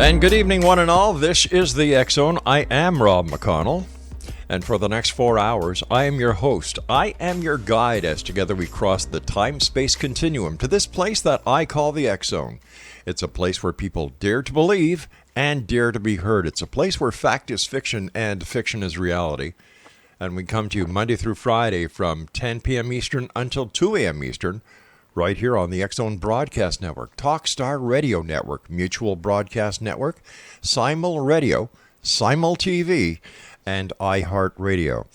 And good evening, one and all. This is the X Zone. I am Rob McConnell. And for the next 4 hours, I am your host. I am your guide as together we cross the time-space continuum to this place that I call the X Zone. It's a place where people dare to believe and dare to be heard. It's a place where fact is fiction and fiction is reality. And we come to you Monday through Friday from 10 p.m. Eastern until 2 a.m. Eastern, right here on the X Zone Broadcast Network, Talkstar Radio Network, Mutual Broadcast Network, Simul Radio, Simul TV, and iHeartRadio.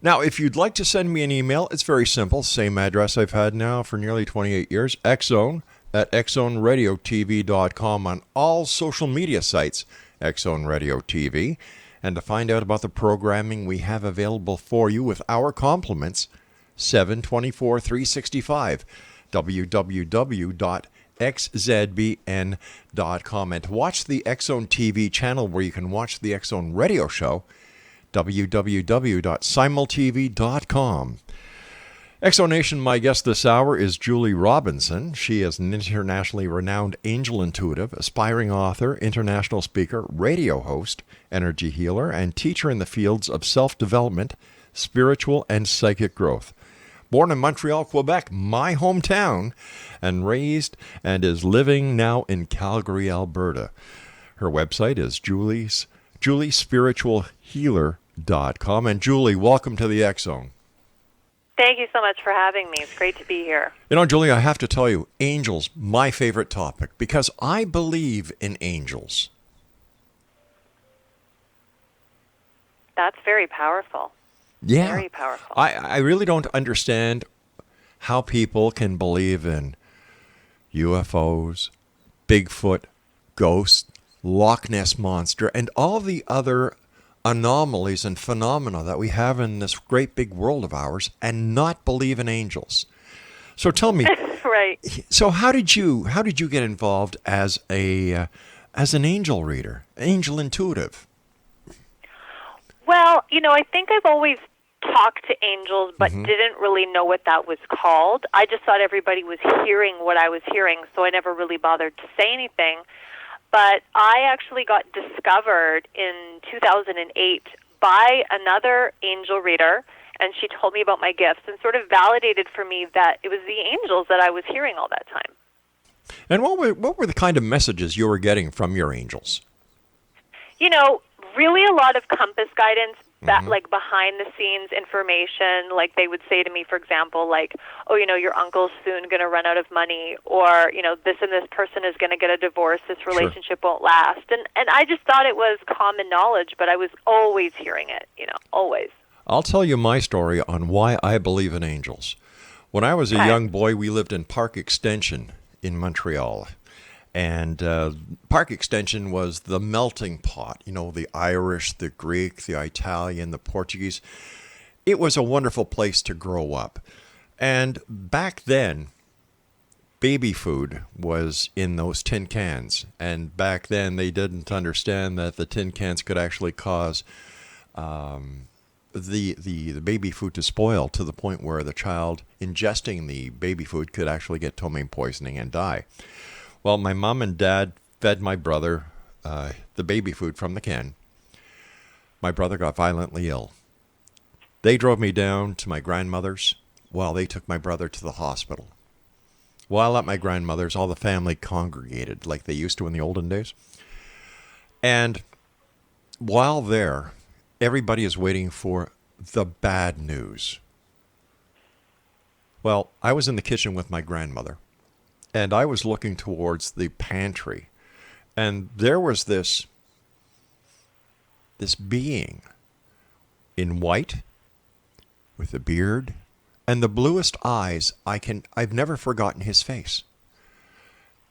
Now, if you'd like to send me an email, it's very simple. Same address I've had now for nearly 28 years, xzone@xzoneradiotv.com on all social media sites, Xzone Radio TV. And to find out about the programming we have available for you with our compliments, 7/24/365, www.xzbn.com. And to watch the Xzone TV channel where you can watch the Xzone Radio Show, www.simultv.com. Exonation, my guest this hour is Julie Robinson. She is an internationally renowned angel intuitive, aspiring author, international speaker, radio host, energy healer, and teacher in the fields of self-development, spiritual, and psychic growth. Born in Montreal, Quebec, my hometown, and raised and is living now in Calgary, Alberta. Her website is juliespiritualhealer.com. And Julie, welcome to the X Zone. Thank you so much for having me. It's great to be here. You know, Julie, I have to tell you, angels, my favorite topic, because I believe in angels. That's very powerful. Yeah. Very powerful. I really don't understand how people can believe in UFOs, Bigfoot, ghosts, Loch Ness Monster, and all the other anomalies and phenomena that we have in this great big world of ours and not believe in angels. So tell me, right. So how did you get involved as an angel reader, angel intuitive? Well, you know, I think I've always talked to angels, but didn't really know what that was called. I just thought everybody was hearing what I was hearing, so I never really bothered to say anything. But I actually got discovered in 2008 by another angel reader, and she told me about my gifts and sort of validated for me that it was the angels that I was hearing all that time. And what were the kind of messages you were getting from your angels? You know, really a lot of compass guidance, that like behind the scenes information. Like they would say to me, for example, like, oh, you know, your uncle's soon going to run out of money, or, you know, this and this person is going to get a divorce, this relationship won't last. And I just thought it was common knowledge, but I was always hearing it, you know, always. I'll tell you my story on why I believe in angels. When I was a young boy, we lived in Park Extension in Montreal. And Park Extension was the melting pot, you know, the Irish, the Greek, the Italian, the Portuguese. It was a wonderful place to grow up. And back then, baby food was in those tin cans. And back then, they didn't understand that the tin cans could actually cause the baby food to spoil to the point where the child ingesting the baby food could actually get ptomaine poisoning and die. Well, my mom and dad fed my brother the baby food from the can. My brother got violently ill. They drove me down to my grandmother's while they took my brother to the hospital. While at my grandmother's, all the family congregated like they used to in the olden days. And while there, everybody is waiting for the bad news. Well, I was in the kitchen with my grandmother. And I was looking towards the pantry, and there was this being in white with a beard and the bluest eyes I've never forgotten his face.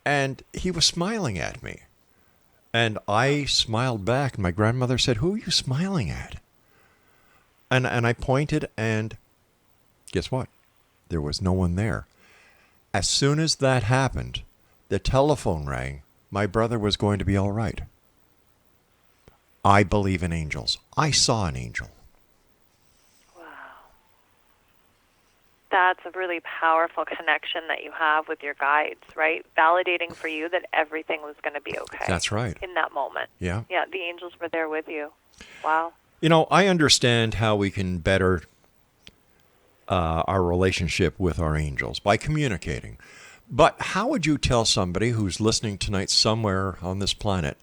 And he was smiling at me. And I smiled back, and my grandmother said, "Who are you smiling at?" And I pointed, and guess what? There was no one there. As soon as that happened, the telephone rang. My brother was going to be all right. I believe in angels. I saw an angel. Wow. That's a really powerful connection that you have with your guides, right? Validating for you that everything was going to be okay. That's right. In that moment. Yeah. Yeah, the angels were there with you. Wow. You know, I understand how we can better our relationship with our angels by communicating. But how would you tell somebody who's listening tonight somewhere on this planet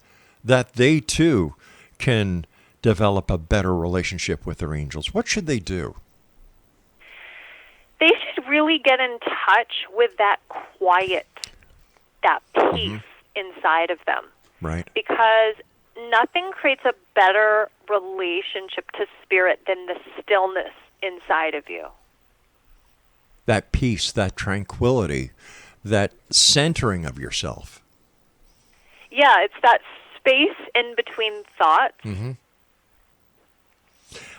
that they too can develop a better relationship with their angels? What should they do? They should really get in touch with that quiet, that peace inside of them. Right. Because nothing creates a better relationship to spirit than the stillness inside of you. That peace, that tranquility, that centering of yourself. Yeah, it's that space in between thoughts. Mm-hmm.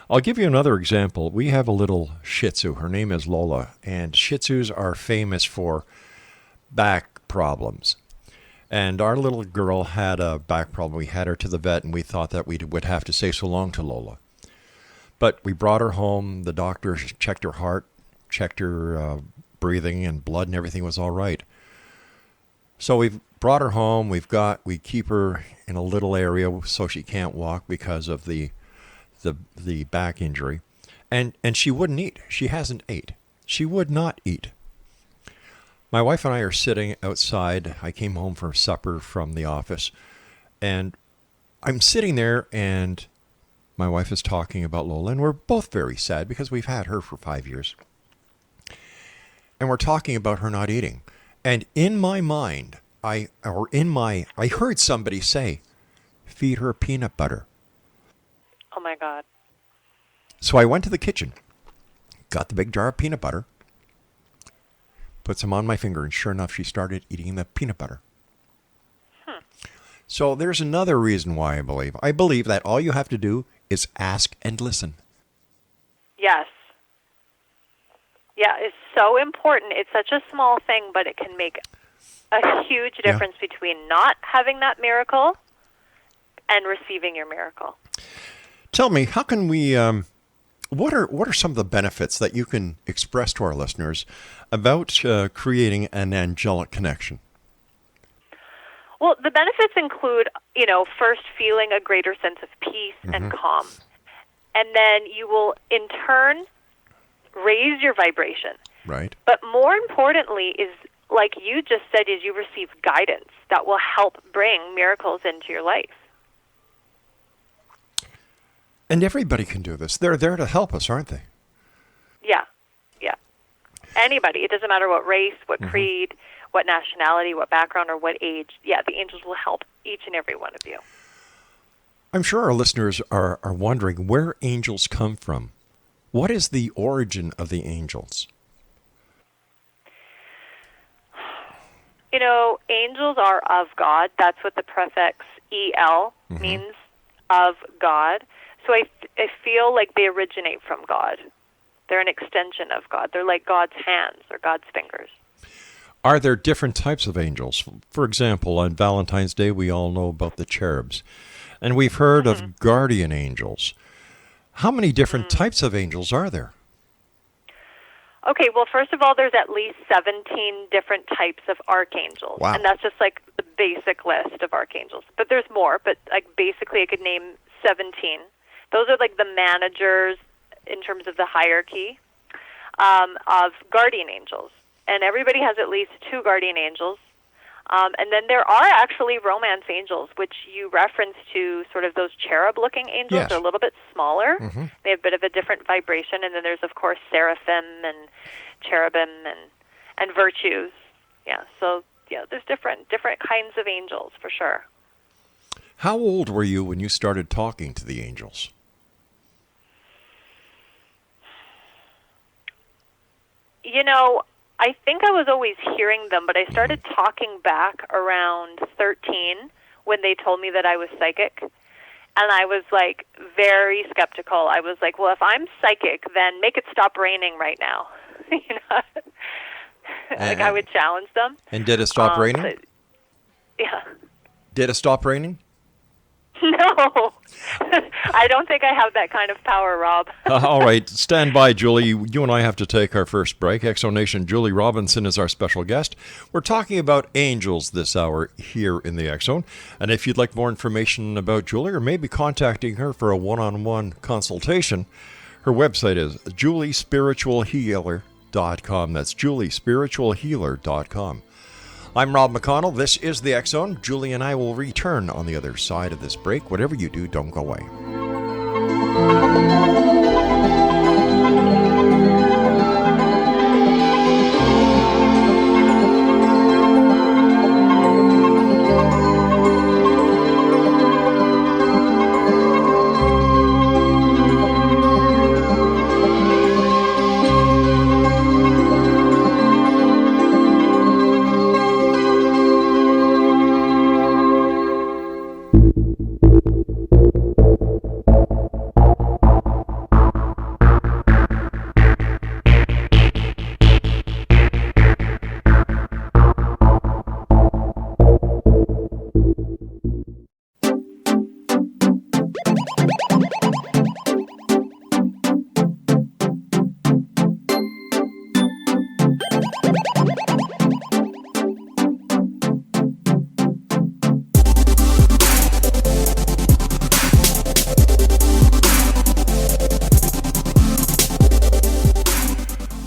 I'll give you another example. We have a little Shih Tzu. Her name is Lola, and Shih Tzus are famous for back problems. And our little girl had a back problem. We had her to the vet, and we thought that we would have to say so long to Lola. But we brought her home. The doctor checked her heart, checked her breathing and blood, and everything was all right. So we've brought her home. We keep her in a little area so she can't walk because of the back injury. And she wouldn't eat. She hasn't ate. She would not eat. My wife and I are sitting outside. I came home for supper from the office, and I'm sitting there, and my wife is talking about Lola, and we're both very sad because we've had her for 5 years. And we're talking about her not eating. And in my mind, I heard somebody say, feed her peanut butter. Oh, my God. So I went to the kitchen, got the big jar of peanut butter, put some on my finger, and sure enough, she started eating the peanut butter. So there's another reason why I believe that all you have to do is ask and listen. Yes. Yeah, it's so important. It's such a small thing, but it can make a huge difference between not having that miracle and receiving your miracle. Tell me, how can we, what are some of the benefits that you can express to our listeners about creating an angelic connection? Well, the benefits include, first feeling a greater sense of peace and calm. And then you will, in turn, raise your vibration. Right. But more importantly is, like you just said, is you receive guidance that will help bring miracles into your life. And everybody can do this. They're there to help us, aren't they? Yeah. Anybody. It doesn't matter what race, what creed, what nationality, what background, or what age. Yeah, the angels will help each and every one of you. I'm sure our listeners are wondering where angels come from. What is the origin of the angels? Angels are of God. That's what the prefix EL means, of God. So I feel like they originate from God. They're an extension of God. They're like God's hands or God's fingers. Are there different types of angels? For example, on Valentine's Day, we all know about the cherubs. And we've heard of guardian angels. How many different types of angels are there? Okay, well, first of all, there's at least 17 different types of archangels. Wow. And that's just like the basic list of archangels. But there's more, but like basically I could name 17. Those are like the managers in terms of the hierarchy of guardian angels. And everybody has at least 2 guardian angels. And then there are actually romance angels, which you reference to sort of those cherub-looking angels. Yes. They're a little bit smaller. They have a bit of a different vibration. And then there's, of course, seraphim and cherubim and virtues. Yeah, so there's different kinds of angels for sure. How old were you when you started talking to the angels? I think I was always hearing them, but I started talking back around 13 when they told me that I was psychic. And I was, like, very skeptical. I was like, well, if I'm psychic, then make it stop raining right now. I would challenge them. And did it stop raining? Yeah. Did it stop raining? No, I don't think I have that kind of power, Rob. All right, stand by, Julie. You and I have to take our first break. Exonation Julie Robinson is our special guest. We're talking about angels this hour here in the X Zone. And if you'd like more information about Julie or maybe contacting her for a one-on-one consultation, her website is juliespiritualhealer.com. That's juliespiritualhealer.com. I'm Rob McConnell. This is the X Zone. Julie and I will return on the other side of this break. Whatever you do, don't go away.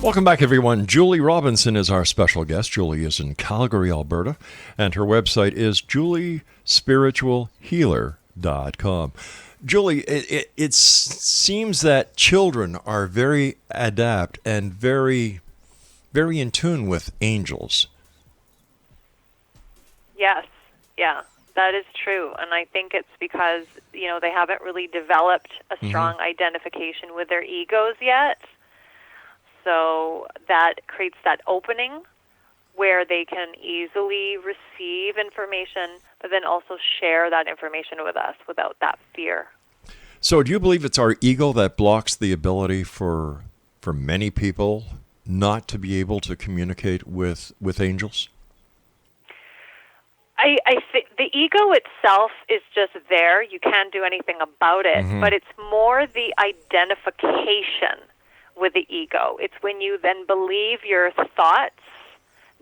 Welcome back, everyone. Julie Robinson is our special guest. Julie is in Calgary, Alberta, and her website is juliespiritualhealer.com. Julie, it seems that children are very adept and very, very in tune with angels. Yes, yeah, that is true. And I think it's because, they haven't really developed a strong identification with their egos yet. So that creates that opening where they can easily receive information, but then also share that information with us without that fear. So do you believe it's our ego that blocks the ability for many people not to be able to communicate with angels? I think the ego itself is just there. You can't do anything about it, but it's more the identification with the ego. It's when you then believe your thoughts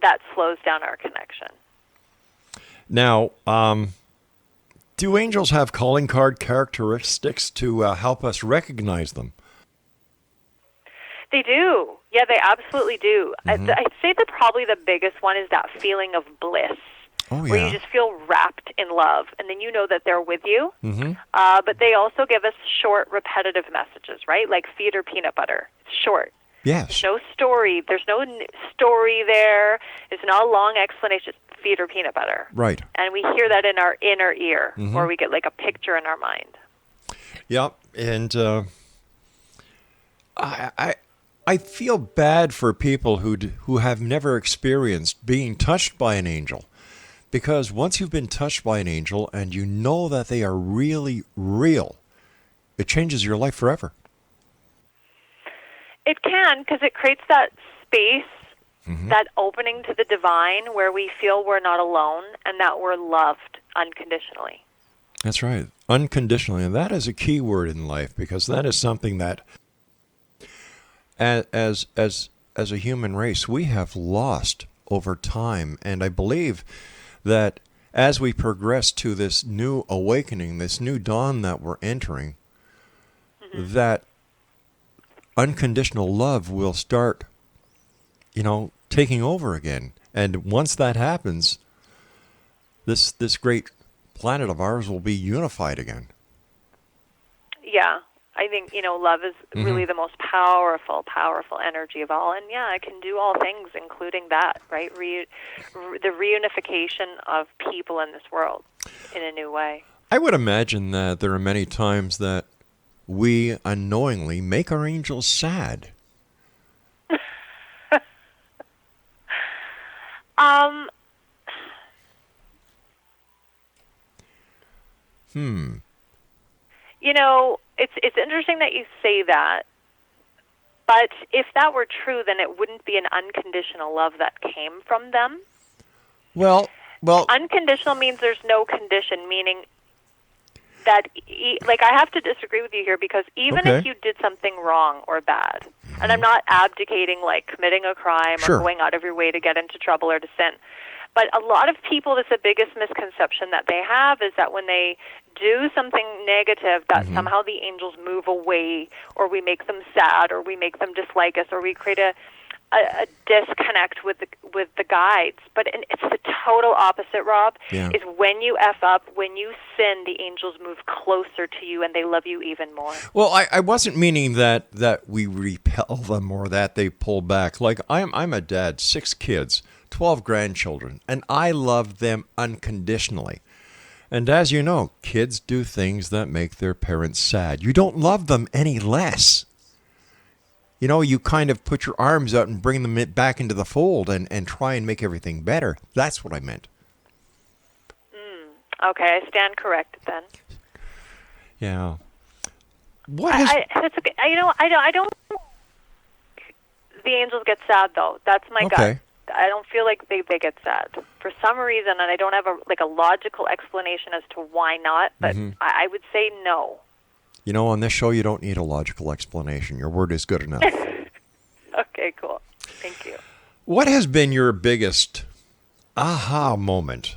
that slows down our connection. Now, do angels have calling card characteristics to help us recognize them? They do. Yeah, they absolutely do. I'd say that probably the biggest one is that feeling of bliss. Oh, yeah. Where you just feel wrapped in love, and then you know that they're with you. But they also give us short, repetitive messages, right? Like feed or peanut butter. It's short. Yes. There's no story. There's no story there. There's not a long explanation. Feed or peanut butter. Right. And we hear that in our inner ear, or we get like a picture in our mind. Yeah, and I feel bad for people who have never experienced being touched by an angel. Because once you've been touched by an angel and you know that they are really real, it changes your life forever. It can, because it creates that space, that opening to the divine where we feel we're not alone and that we're loved unconditionally. That's right. Unconditionally. And that is a key word in life, because that is something that as a human race we have lost over time. And I believe that as we progress to this new awakening, this new dawn that we're entering, that unconditional love will start, taking over again. And once that happens, this great planet of ours will be unified again. Yeah. I think, love is really the most powerful energy of all. And yeah, it can do all things, including that, right? The reunification of people in this world in a new way. I would imagine that there are many times that we unknowingly make our angels sad. It's interesting that you say that, but if that were true, then it wouldn't be an unconditional love that came from them. Well, unconditional means there's no condition, meaning that, like, I have to disagree with you here, because even if you did something wrong or bad, and I'm not abdicating, like, committing a crime or going out of your way to get into trouble or to sin, but a lot of people, that's the biggest misconception that they have, is that when they do something negative, that somehow the angels move away, or we make them sad, or we make them dislike us, or we create a disconnect with the guides. But it's the total opposite, Rob. Is when you F up, when you sin, the angels move closer to you and they love you even more. Well, I wasn't meaning that we repel them or that they pull back. Like, I'm a dad, 6 kids, 12 grandchildren, and I love them unconditionally. And as you know, kids do things that make their parents sad. You don't love them any less. You know, you kind of put your arms out and bring them back into the fold and try and make everything better. That's what I meant. Okay, I stand corrected then. Yeah. That's okay. I don't. The angels get sad though. That's my gut. I don't feel like they get sad for some reason, and I don't have a logical explanation as to why not. But I would say no. You know, on this show, you don't need a logical explanation. Your word is good enough. Okay, cool. Thank you. What has been your biggest aha moment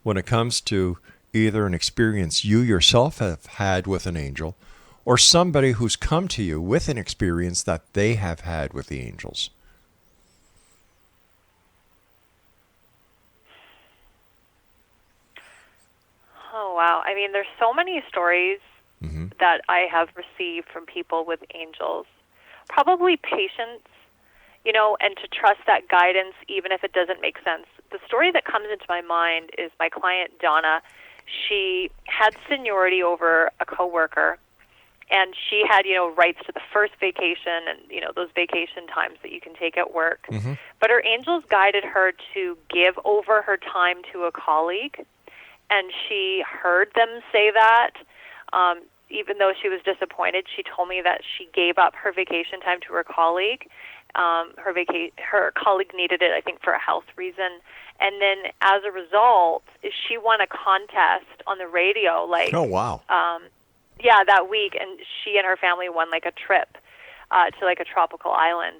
when it comes to either an experience you yourself have had with an angel, or somebody who's come to you with an experience that they have had with the angels? Oh, wow. I mean, there's so many stories that I have received from people with angels. Probably patience, and to trust that guidance even if it doesn't make sense. The story that comes into my mind is my client, Donna. She had seniority over a coworker, and she had, rights to the first vacation and, those vacation times that you can take at work. But her angels guided her to give over her time to a colleague, and she heard them say that. Even though she was disappointed, she told me that she gave up her vacation time to her colleague. Her colleague needed it, I think, for a health reason. And then, as a result, she won a contest on the radio. Oh, wow. That week, and she and her family won a trip to a tropical island.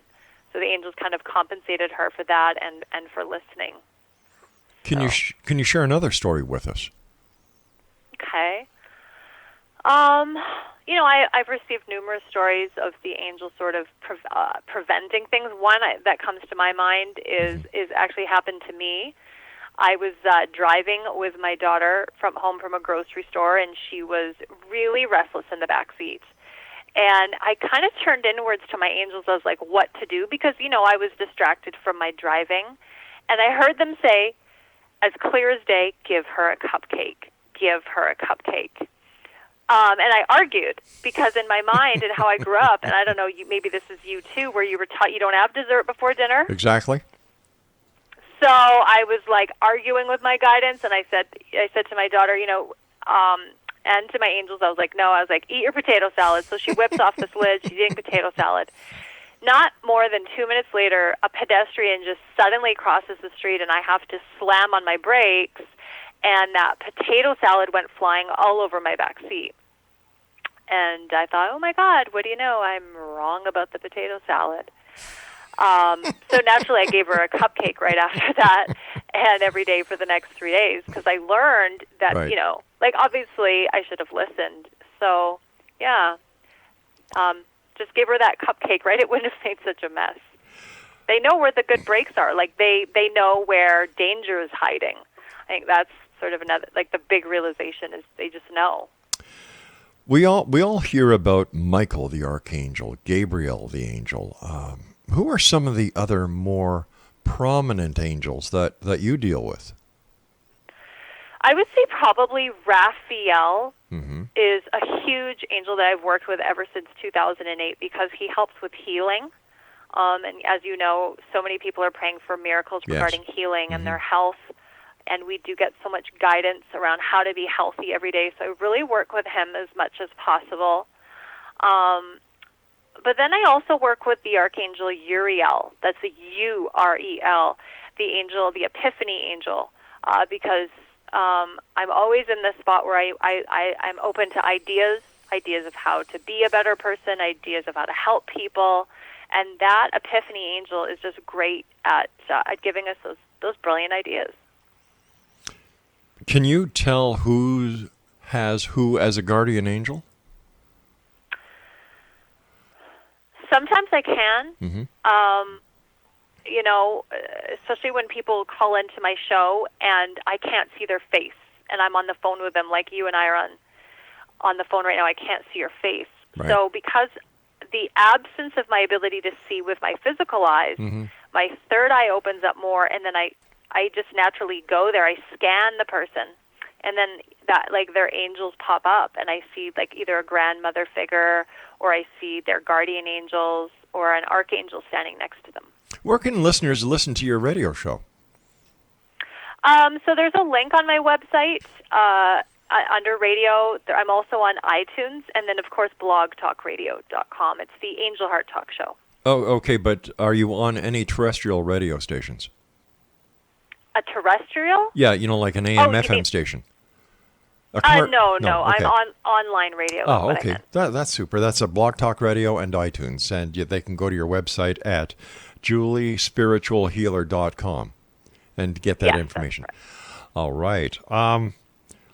So the angels kind of compensated her for that and for listening. Can you share another story with us? Okay. I've received numerous stories of the angels sort of preventing things. One that comes to my mind is actually happened to me. I was driving with my daughter home from a grocery store, and she was really restless in the back seat. And I kind of turned inwards to my angels. I was like, what to do? Because, I was distracted from my driving. And I heard them say, as clear as day, give her a cupcake. Give her a cupcake. And I argued, because in my mind and how I grew up, and I don't know, maybe this is you too, where you were taught you don't have dessert before dinner. Exactly. So I was arguing with my guidance, and I said to my daughter, and to my angels, I was like, no, eat your potato salad. So she whips off this lid, she's eating potato salad. Not more than 2 minutes later, a pedestrian just suddenly crosses the street, and I have to slam on my brakes. And that potato salad went flying all over my back seat. And I thought, oh, my God, what do you know? I'm wrong about the potato salad. So naturally, I gave her a cupcake right after that, and every day for the next 3 days, because I learned that, obviously I should have listened. So, yeah, just give her that cupcake, right? It wouldn't have made such a mess. They know where the good breaks are. They know where danger is hiding. I think that's sort of another, the big realization is they just know. We all hear about Michael the archangel, Gabriel the angel. Who are some of the other more prominent angels that you deal with? I would say probably Raphael is a huge angel that I've worked with ever since 2008, because he helps with healing. And as you know, so many people are praying for miracles regarding healing and their health. And we do get so much guidance around how to be healthy every day. So I really work with him as much as possible. But then I also work with the Archangel Uriel. That's a Urel, the angel, the Epiphany angel, because I'm always in this spot where I'm open to ideas of how to be a better person, ideas of how to help people. And that Epiphany Angel is just great at giving us those brilliant ideas. Can you tell who has who as a guardian angel? Sometimes I can. Mm-hmm. You know, especially when people call into my show and I can't see their face, and I'm on the phone with them like you and I are on the phone right now. I can't see your face. Right. So because the absence of my ability to see with my physical eyes, Mm-hmm. my third eye opens up more, and then I just naturally go there. I scan the person, and then that, like, their angels pop up, and I see like either a grandmother figure, or I see their guardian angels, or an archangel standing next to them. Where can listeners listen to your radio show? So there's a link on my website under radio. I'm also on iTunes, and then, of course, blogtalkradio.com. It's the Angel Heart Talk Show. Oh, okay, but are you on any terrestrial radio stations? A terrestrial? Yeah, you know, like an AM, you FM mean- station. No. Okay. I'm on online radio. is Oh, what I okay. meant. That's super. That's a Blog Talk Radio and iTunes, and they can go to your website at juliespiritualhealer.com and get that Yes, that's information. correct. All right.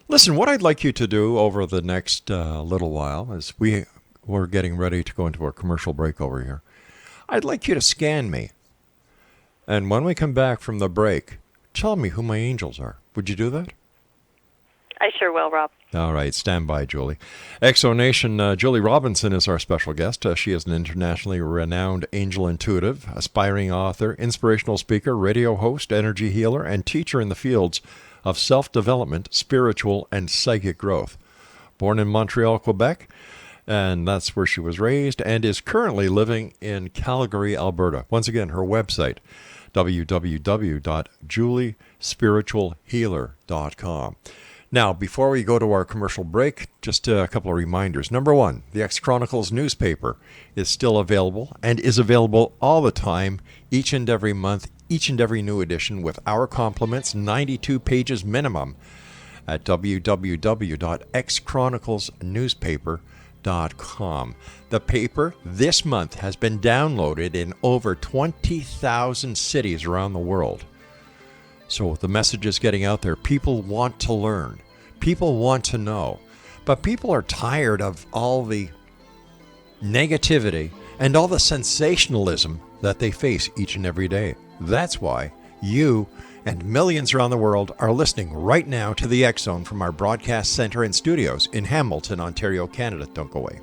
Listen, what I'd like you to do over the next little while is we're getting ready to go into a commercial break over here. I'd like you to scan me. And when we come back from the break, tell me who my angels are. Would you do that? I sure will, Rob. All right, stand by, Julie. Exonation, Julie Robinson is our special guest. She is an internationally renowned angel intuitive, aspiring author, inspirational speaker, radio host, energy healer, and teacher in the fields of self-development, spiritual, and psychic growth. Born in Montreal, Quebec, and that's where she was raised, and is currently living in Calgary, Alberta. Once again, her website, www.juliespiritualhealer.com. Now, before we go to our commercial break, just a couple of reminders. Number one, the X Chronicles newspaper is still available and is available all the time, each and every month, each and every new edition with our compliments, 92 pages minimum at www.xchroniclesnewspaper.com. The paper this month has been downloaded in over 20,000 cities around the world. So the message is getting out there. People want to learn. People want to know. But people are tired of all the negativity and all the sensationalism that they face each and every day. That's why you and millions around the world are listening right now to the X Zone from our broadcast center and studios in Hamilton, Ontario, Canada. Don't go away.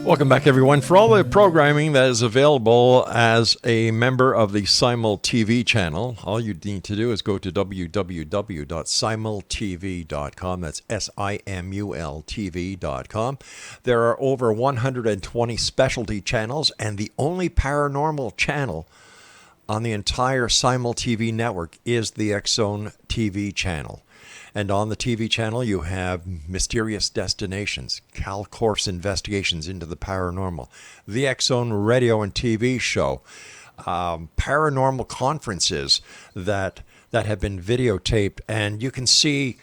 Welcome back, everyone. For all the programming that is available as a member of the Simul TV channel, all you need to do is go to www.simultv.com. That's SIMULTV.com. There are over 120 specialty channels, and the only paranormal channel on the entire Simul TV network is the X Zone TV channel. And on the TV channel, you have Mysterious Destinations, Cal Course Investigations into the Paranormal, the X Zone radio and TV show, paranormal conferences that have been videotaped. And you can see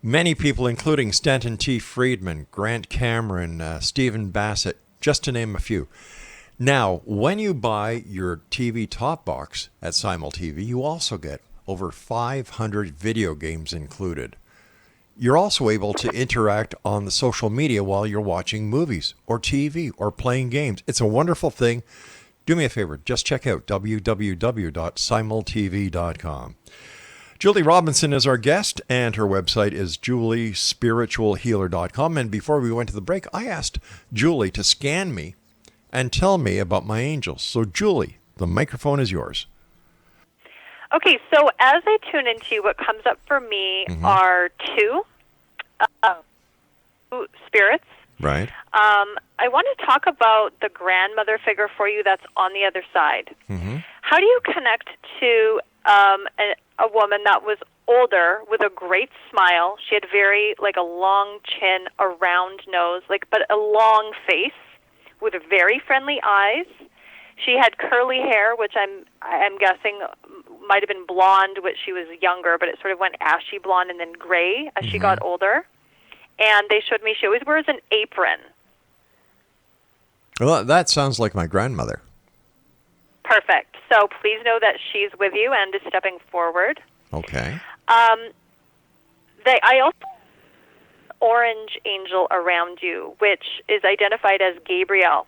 many people, including Stanton T. Friedman, Grant Cameron, Stephen Bassett, just to name a few. Now, when you buy your TV top box at Simul TV, you also get over 500 video games included. You're also able to interact on the social media while you're watching movies or TV or playing games. It's a wonderful thing do me a favor. Just check out www.simultv.com. Julie Robinson is our guest, and her website is juliespiritualhealer.com. And before we went to the break, I asked Julie to scan me and tell me about my angels. So, Julie, the microphone is yours. Okay, so as I tune into you, what comes up for me are two spirits. Right. I want to talk about the grandmother figure for you that's on the other side. How do you connect to a woman that was older with a great smile? She had very, like, a long chin, a round nose, but a long face with very friendly eyes. She had curly hair, which I'm guessing might have been blonde when she was younger, but it sort of went ashy blonde and then gray as she got older. And they showed me she always wears an apron. Well, that sounds like my grandmother. Perfect. So please know that she's with you and is stepping forward. Okay. I also orange angel around you, which is identified as Gabriel.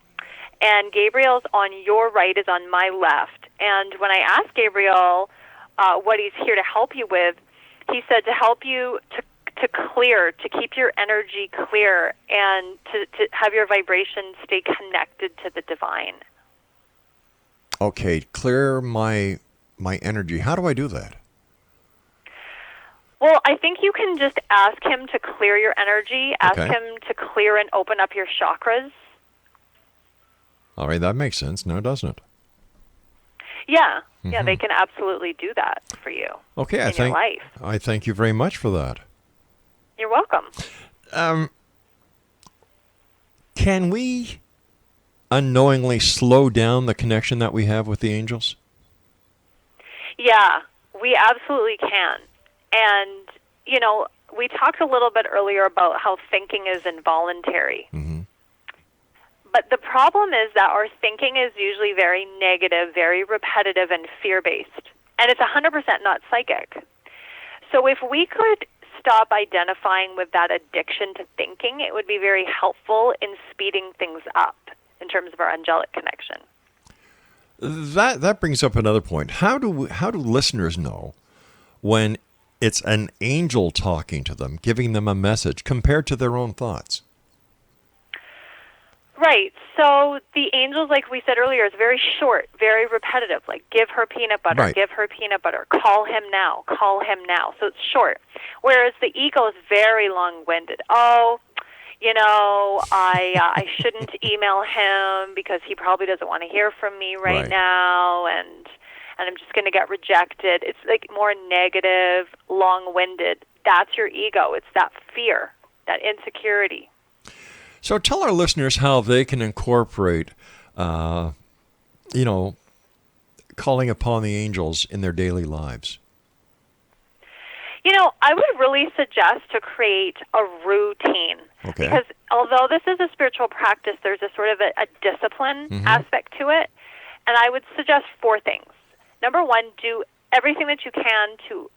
And Gabriel's on your right, is on my left. And when I asked Gabriel what he's here to help you with, he said to help you to clear, to keep your energy clear, and to have your vibration stay connected to the divine. Okay, clear my energy. How do I do that? Well, I think you can just ask him to clear your energy, ask Okay. him to clear and open up your chakras. All right, that makes sense now, doesn't it? Yeah, yeah, they can absolutely do that for you Okay, in your life. I thank you very much for that. You're welcome. Can we unknowingly slow down the connection that we have with the angels? Yeah, we absolutely can. And, we talked a little bit earlier about how thinking is involuntary. But the problem is that our thinking is usually very negative, very repetitive, and fear-based. And it's 100% not psychic. So if we could stop identifying with that addiction to thinking, it would be very helpful in speeding things up in terms of our angelic connection. That brings up another point. How do listeners know when it's an angel talking to them, giving them a message compared to their own thoughts? Right. So the angels, like we said earlier, is very short, very repetitive. Like, give her peanut butter, Right. give her peanut butter, call him now, call him now. So it's short. Whereas the ego is very long-winded. Oh, I shouldn't email him because he probably doesn't want to hear from me right now, and I'm just going to get rejected. It's like more negative, long-winded. That's your ego. It's that fear, that insecurity. So tell our listeners how they can incorporate, calling upon the angels in their daily lives. I would really suggest to create a routine. Okay. Because although this is a spiritual practice, there's a sort of a discipline aspect to it. And I would suggest 4 things. Number 1, do everything that you can to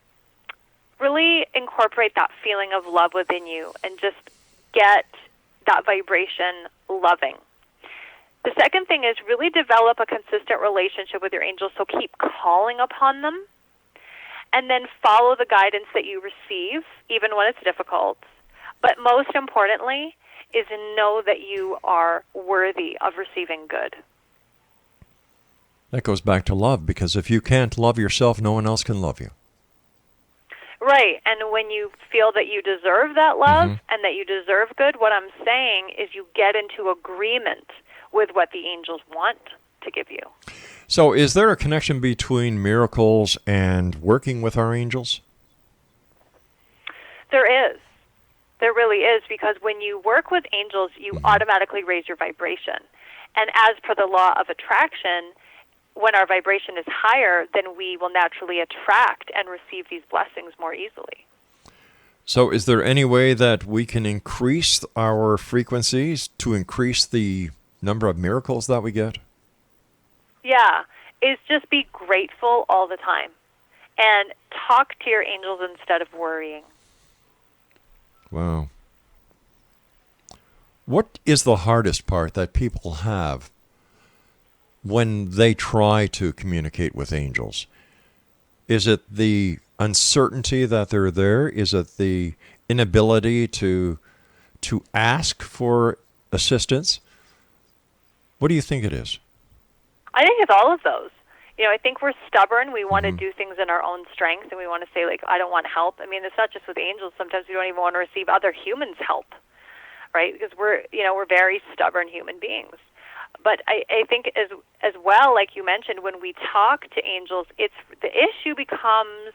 really incorporate that feeling of love within you and just get that vibration loving. The second thing is really develop a consistent relationship with your angels, so keep calling upon them. And then follow the guidance that you receive, even when it's difficult. But most importantly is know that you are worthy of receiving good. That goes back to love, because if you can't love yourself, no one else can love you. Right, and when you feel that you deserve that love and that you deserve good, what I'm saying is you get into agreement with what the angels want to give you. So is there a connection between miracles and working with our angels? There is. There really is, because when you work with angels, you automatically raise your vibration. And as per the law of attraction, when our vibration is higher, then we will naturally attract and receive these blessings more easily. So is there any way that we can increase our frequencies to increase the number of miracles that we get? Yeah, is just be grateful all the time and talk to your angels instead of worrying. Wow. What is the hardest part that people have when they try to communicate with angels? Is it the uncertainty that they're there? Is it the inability to ask for assistance? What do you think it is? I think it's all of those. I think we're stubborn. We want to do things in our own strength, and we want to say, like, I don't want help. I mean, it's not just with angels. Sometimes we don't even want to receive other humans' help, right? Because we're very stubborn human beings. But I think as well, like you mentioned, when we talk to angels, it's the issue becomes,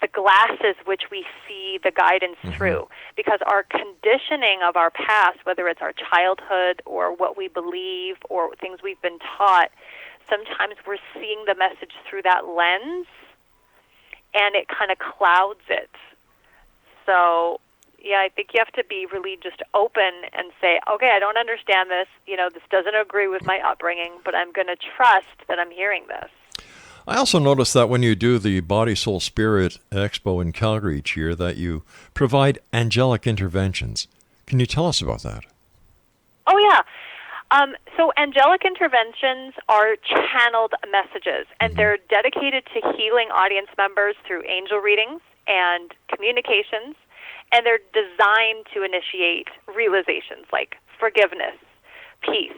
the glasses which we see the guidance through, because our conditioning of our past, whether it's our childhood or what we believe or things we've been taught, sometimes we're seeing the message through that lens, and it kind of clouds it. So, yeah, I think you have to be really just open and say, okay, I don't understand this. This doesn't agree with my upbringing, but I'm going to trust that I'm hearing this. I also noticed that when you do the Body, Soul, Spirit Expo in Calgary each year, that you provide angelic interventions. Can you tell us about that? Oh, yeah. So angelic interventions are channeled messages, and they're dedicated to healing audience members through angel readings and communications, and they're designed to initiate realizations like forgiveness, peace,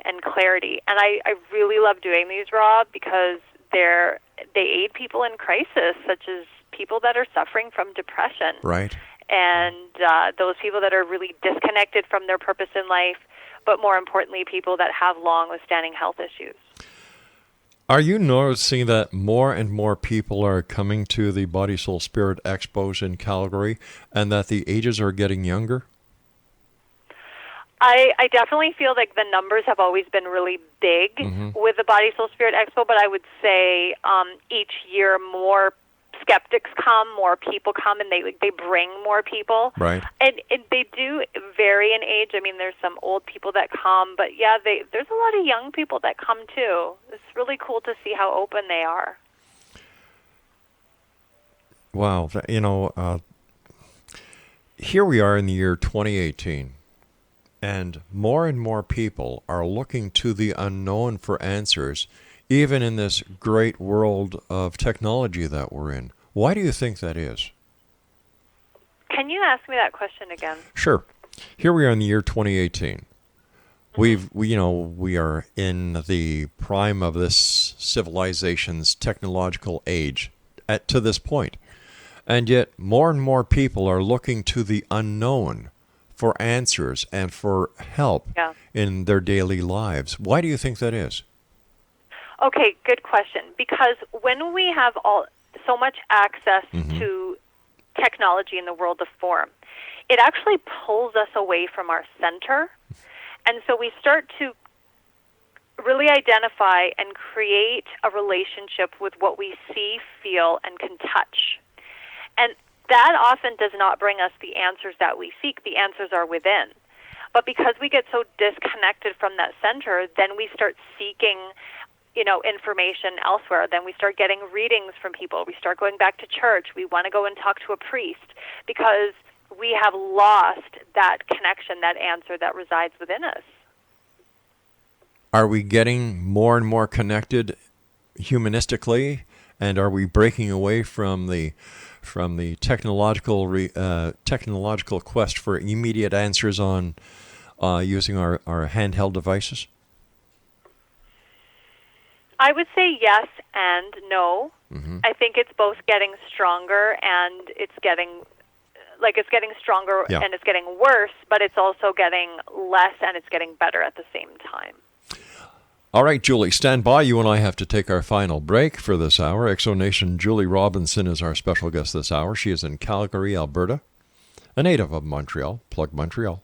and clarity. And I really love doing these, Rob, because they aid people in crisis, such as people that are suffering from depression. Right. And those people that are really disconnected from their purpose in life, but more importantly, people that have long-withstanding health issues. Are you noticing that more and more people are coming to the Body, Soul, Spirit Expos in Calgary, and that the ages are getting younger? I definitely feel like the numbers have always been really big with the Body, Soul, Spirit Expo, but I would say each year more skeptics come, more people come, and they bring more people. Right. And they do vary in age. I mean, there's some old people that come, but yeah, there's a lot of young people that come too. It's really cool to see how open they are. Wow. Here we are in the year 2018. And more people are looking to the unknown for answers, even in this great world of technology that we're in. Why do you think that is? Can you ask me that question again? Sure. Here we are in the year 2018. We are in the prime of this civilization's technological age to this point. And yet more and more people are looking to the unknown for answers and for help in their daily lives. Why do you think that is? Okay, good question. Because when we have so much access to technology in the world of form, it actually pulls us away from our center. And so we start to really identify and create a relationship with what we see, feel, and can touch. And that often does not bring us the answers that we seek. The answers are within. But because we get so disconnected from that center, then we start seeking, information elsewhere. Then we start getting readings from people. We start going back to church. We want to go and talk to a priest because we have lost that connection, that answer that resides within us. Are we getting more and more connected humanistically, and are we breaking away from the technological quest for immediate answers on using our handheld devices? I would say yes and no. I think it's both getting stronger and it's getting stronger and it's getting worse, but it's also getting less and it's getting better at the same time. All right, Julie, stand by. You and I have to take our final break for this hour. Exonation Julie Robinson is our special guest this hour. She is in Calgary, Alberta, a native of Montreal, plug Montreal.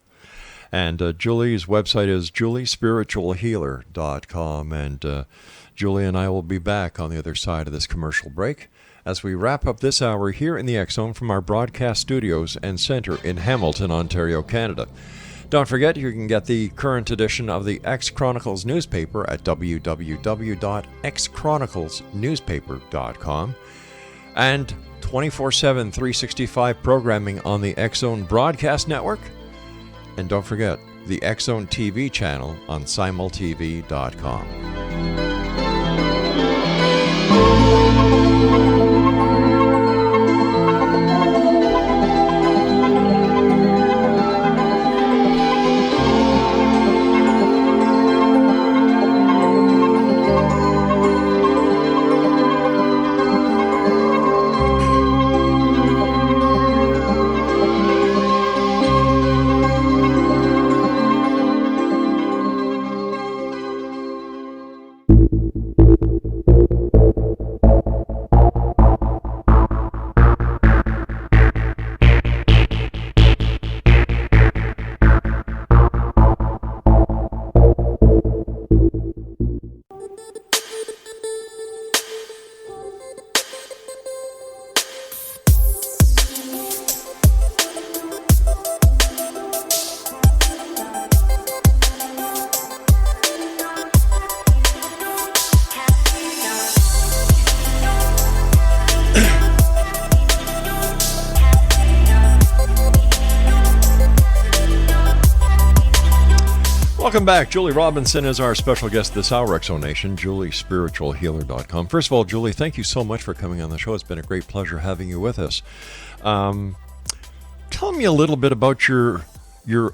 And Julie's website is juliespiritualhealer.com. And Julie and I will be back on the other side of this commercial break as we wrap up this hour here in the X Zone from our broadcast studios and center in Hamilton, Ontario, Canada. Don't forget, you can get the current edition of the X Chronicles newspaper at www.xchroniclesnewspaper.com and 24/7, 365 programming on the X Zone Broadcast Network. And don't forget, the X Zone TV channel on simultv.com. Welcome back. Julie Robinson is our special guest this hour, Exonation, JulieSpiritualHealer.com. First of all, Julie, thank you so much for coming on the show. It's been a great pleasure having you with us. Tell me a little bit about your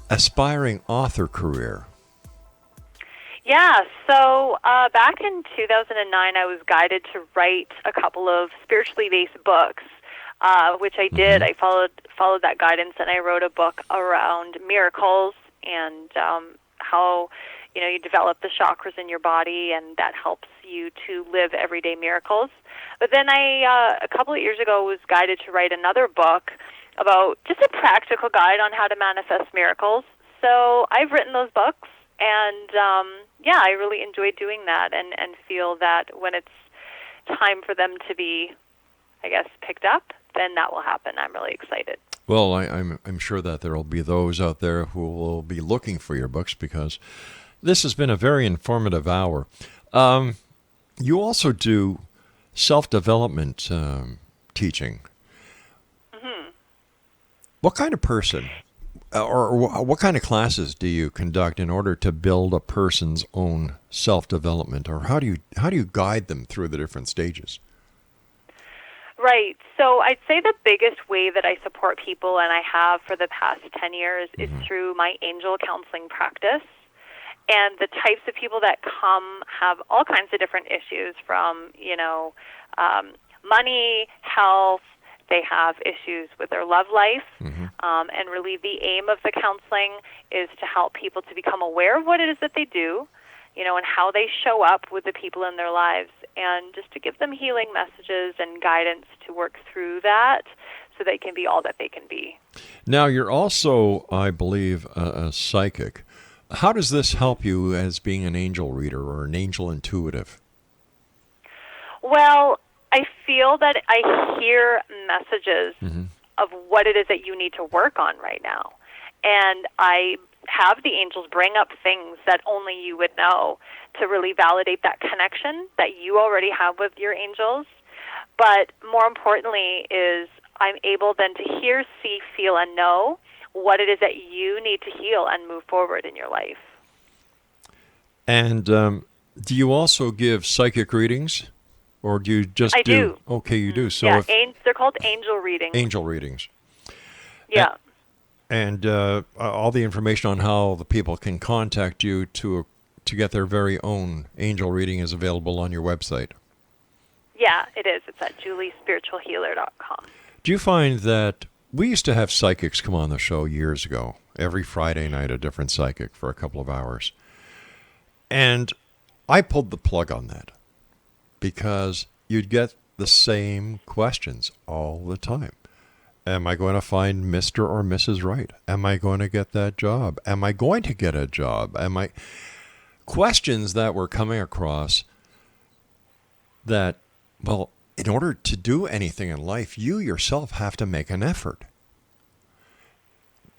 aspiring author career. Yeah, so back in 2009, I was guided to write a couple of spiritually based books, which I did. I followed that guidance, and I wrote a book around miracles and how you develop the chakras in your body, and that helps you to live everyday miracles. But then I, a couple of years ago, was guided to write another book about just a practical guide on how to manifest miracles. So I've written those books, and I really enjoy doing that, and feel that when it's time for them to be, I guess, picked up, then that will happen. I'm really excited. Well, I'm sure that there will be those out there who will be looking for your books, because this has been a very informative hour. You also do self-development teaching. Mm-hmm. What kind of person, or what kind of classes do you conduct in order to build a person's own self-development, or how do you guide them through the different stages? Right. So I'd say the biggest way that I support people, and I have for the past 10 years, is through my angel counseling practice. And the types of people that come have all kinds of different issues, from, money, health. They have issues with their love life. And really the aim of the counseling is to help people to become aware of what it is that they do, and how they show up with the people in their lives, and just to give them healing messages and guidance to work through that so they can be all that they can be. Now, you're also, I believe, a psychic. How does this help you as being an angel reader or an angel intuitive? Well, I feel that I hear messages of what it is that you need to work on right now. And I have the angels bring up things that only you would know to really validate that connection that you already have with your angels. But more importantly is I'm able then to hear, see, feel, and know what it is that you need to heal and move forward in your life. And do you also give psychic readings? Or do you just I do? Okay, you do. So yeah, they're called angel readings. Angel readings. Yeah. And all the information on how the people can contact you to get their very own angel reading is available on your website. Yeah, it is. It's at JulieSpiritualHealer.com. Do you find that we used to have psychics come on the show years ago, every Friday night, a different psychic for a couple of hours. And I pulled the plug on that because you'd get the same questions all the time. Am I going to find Mr. or Mrs. Right? Am I going to get that job? Am I going to get a job? Questions that were coming across that, well, in order to do anything in life, you yourself have to make an effort.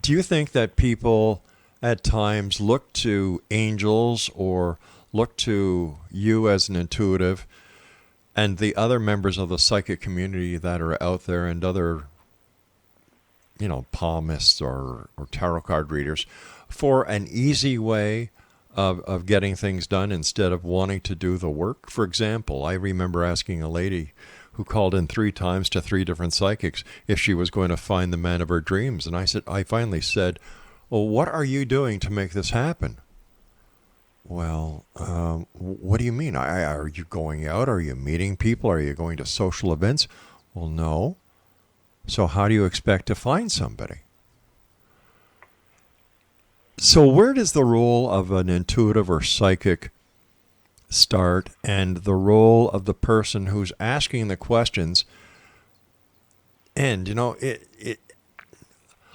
Do you think that people at times look to angels or look to you as an intuitive and the other members of the psychic community that are out there and other palmists or tarot card readers for an easy way of getting things done instead of wanting to do the work. For example, I remember asking a lady who called in 3 times to 3 different psychics if she was going to find the man of her dreams. And I finally said, well, what are you doing to make this happen? Well, what do you mean? Are you going out? Are you meeting people? Are you going to social events? Well, no. So how do you expect to find somebody? So where does the role of an intuitive or psychic start, and the role of the person who's asking the questions end?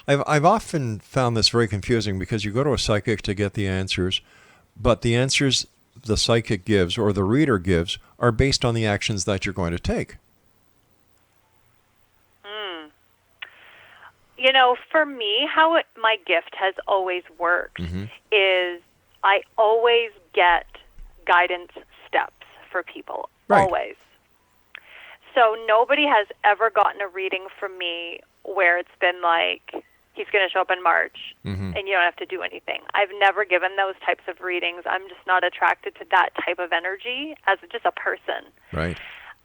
I've often found this very confusing because you go to a psychic to get the answers, but the answers the psychic gives or the reader gives are based on the actions that you're going to take. For me, how my gift has always worked is I always get guidance steps for people, right. Always. So nobody has ever gotten a reading from me where it's been like, he's going to show up in March and you don't have to do anything. I've never given those types of readings. I'm just not attracted to that type of energy as just a person. Right.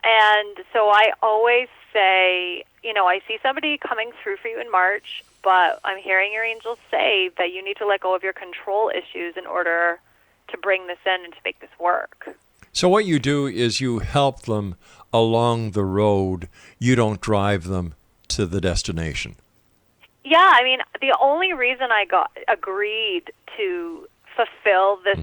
And so I always say, I see somebody coming through for you in March, but I'm hearing your angels say that you need to let go of your control issues in order to bring this in and to make this work. So what you do is you help them along the road. You don't drive them to the destination. Yeah, the only reason I agreed to fulfill this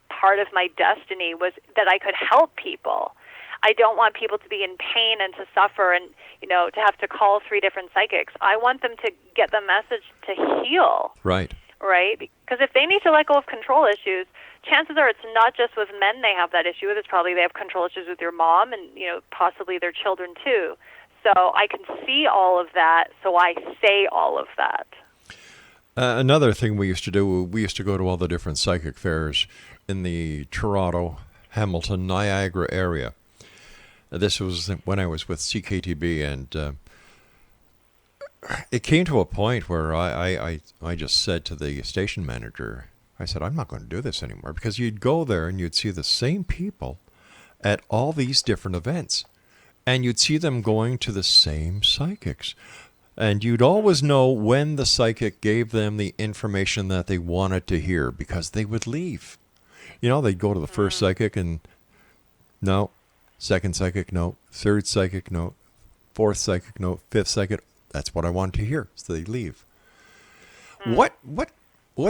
part of my destiny was that I could help people. I don't want people to be in pain and to suffer and, to have to call 3 different psychics. I want them to get the message to heal. Right. Right? Because if they need to let go of control issues, chances are it's not just with men they have that issue with. It's probably they have control issues with your mom and, possibly their children too. So I can see all of that, so I say all of that. Another thing we used to do, we used to go to all the different psychic fairs in the Toronto, Hamilton, Niagara area. This was when I was with CKTB, and it came to a point where I just said to the station manager, I said, I'm not going to do this anymore, because you'd go there and you'd see the same people at all these different events, and you'd see them going to the same psychics. And you'd always know when the psychic gave them the information that they wanted to hear, because they would leave. They'd go to the first psychic and no. Second psychic, no. Third psychic, no. Fourth psychic, no. Fifth psychic, that's what I want to hear. So they leave. What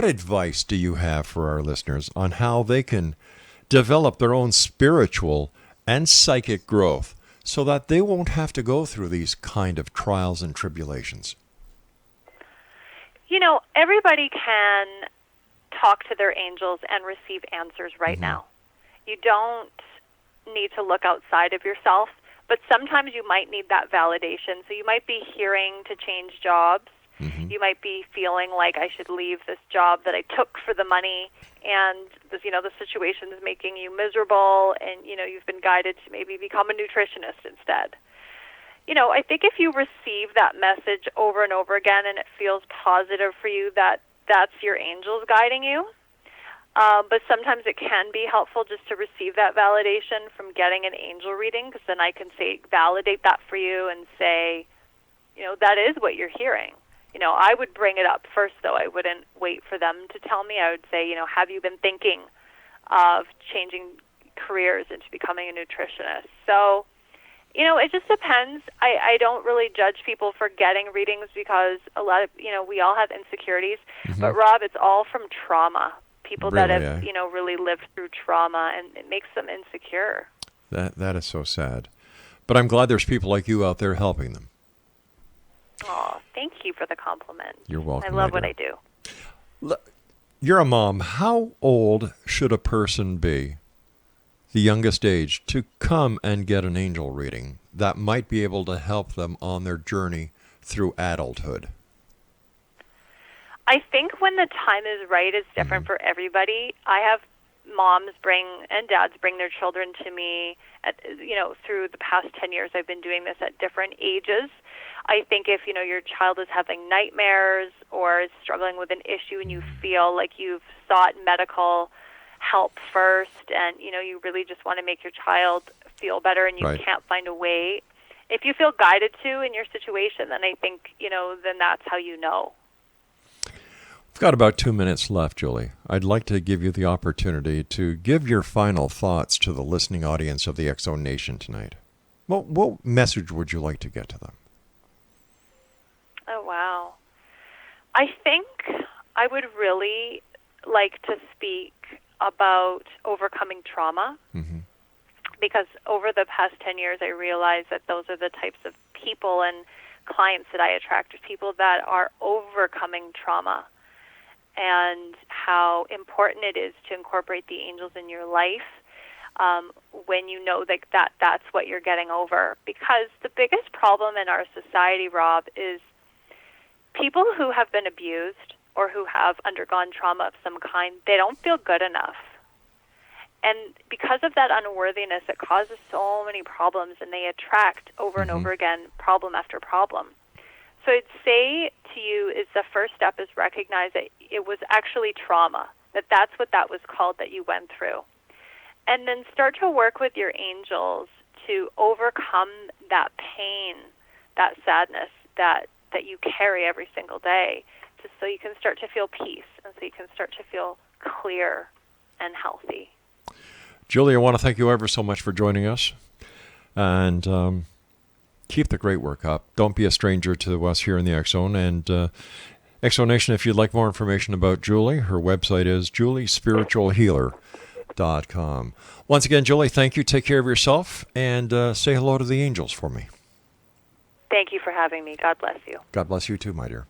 advice do you have for our listeners on how they can develop their own spiritual and psychic growth so that they won't have to go through these kind of trials and tribulations? Everybody can talk to their angels and receive answers right now. You don't need to look outside of yourself, but sometimes you might need that validation. So you might be hearing to change jobs. You might be feeling like I should leave this job that I took for the money, and this, the situation is making you miserable, and you've been guided to maybe become a nutritionist instead. I think if you receive that message over and over again and it feels positive for you, that's your angels guiding you. But sometimes it can be helpful just to receive that validation from getting an angel reading, because then I can validate that for you and say, that is what you're hearing. I would bring it up first, though. I wouldn't wait for them to tell me. I would say, have you been thinking of changing careers into becoming a nutritionist? So, it just depends. I don't really judge people for getting readings, because a lot of, we all have insecurities. But, Rob, it's all from trauma. People really, that have, really lived through trauma, and it makes them insecure. That is so sad. But I'm glad there's people like you out there helping them. Oh, thank you for the compliment. You're welcome. I love what I do. You're a mom. How old should a person be, the youngest age, to come and get an angel reading that might be able to help them on their journey through adulthood? I think when the time is right is different for everybody. I have moms and dads bring their children to me through the past 10 years. I've been doing this at different ages. I think if, your child is having nightmares or is struggling with an issue and you feel like you've sought medical help first and, you really just want to make your child feel better and you Right. can't find a way, if you feel guided to in your situation, then I think, then that's how you know. We've got about 2 minutes left, Julie. I'd like to give you the opportunity to give your final thoughts to the listening audience of the X Zone Nation tonight. What message would you like to get to them? Oh, wow. I think I would really like to speak about overcoming trauma, because over the past 10 years, I realized that those are the types of people and clients that I attract, people that are overcoming trauma, and how important it is to incorporate the angels in your life when you know that's what you're getting over. Because the biggest problem in our society, Rob, is people who have been abused or who have undergone trauma of some kind, they don't feel good enough. And because of that unworthiness, it causes so many problems, and they attract over and over again problem after problem. So I'd say to you is the first step is recognize that it was actually trauma, that's what that was called that you went through. And then start to work with your angels to overcome that pain, that sadness that you carry every single day, just so you can start to feel peace and so you can start to feel clear and healthy. Julie, I want to thank you ever so much for joining us. And keep the great work up. Don't be a stranger to us here in the X Zone. And X Zone Nation, if you'd like more information about Julie, her website is juliespiritualhealer.com. Once again, Julie, thank you. Take care of yourself and say hello to the angels for me. Thank you for having me. God bless you. God bless you too, my dear.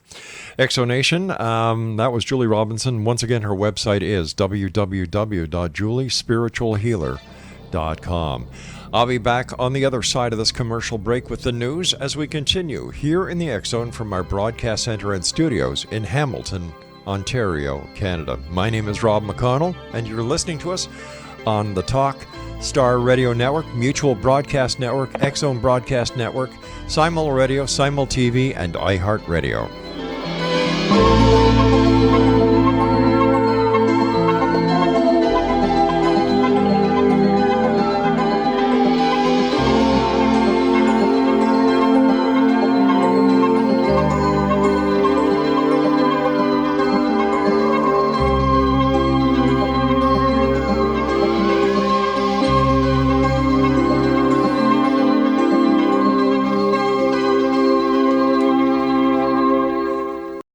X Zone Nation, that was Julie Robinson. Once again, her website is www.juliespiritualhealer.com. I'll be back on the other side of this commercial break with the news as we continue here in the X Zone from our broadcast center and studios in Hamilton, Ontario, Canada. My name is Rob McConnell, and you're listening to us on the Talk Star Radio Network, Mutual Broadcast Network, X Zone Broadcast Network, Simul Radio, Simul TV, and iHeartRadio.